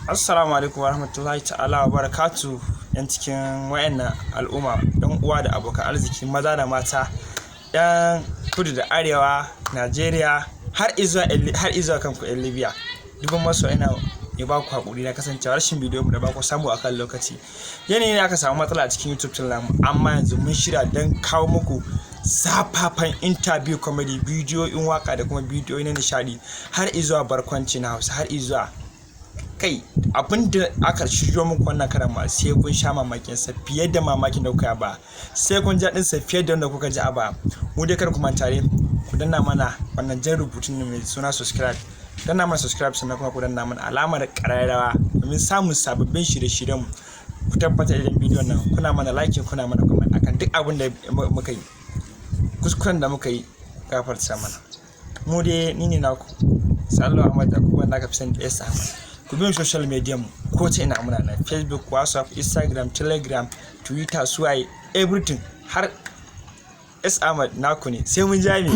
Assalamu alaikum warahmatullahi ta'ala wa barakatu yan cikin wayannan al'umma dan uwa da abokan arziki maza da mata yan kudu da arewa Najeriya har izuwa kanku yan Libya dubban maso ina ya ba ku hakuri na kasancewa rashin bidiyo mu da ba ku samu akan lokaci yanayi ne aka samu matsala a cikin YouTube channel mu amma yanzu mun shirya dan kawo muku zafafan interview comedy bidiyoyin waka da kuma bidiyoyi na nishadi har izuwa barkwanci na Hausa har izuwa kai abinda aka shiryo muku wannan karan ma sai kun sha mamakin sa fiye da mamakin da kuka ba sai kun ji sa fiye da wanda kuka ji a ba mu dai kar ku manta ne ku danna mana wannan jan rubutun mai suna subscribe danna mana subscribe sannan kuma ku danna mana alamar kararrawa domin samun sababbin shirye-shiryen mu ku tabbata idan bidiyon nan kuna mana like kuna mana comment akan duk abin da muka yi kuskuren da muka yi gafarta mana mu dai ni ne naku sallallahu AHMAD da kuma naka fi san da AHMAD ku bi social media mu ko ta ina muna na Facebook, WhatsApp, Instagram, Telegram, Twitter, suwaye everything har AHMAD naku ne sai mun jami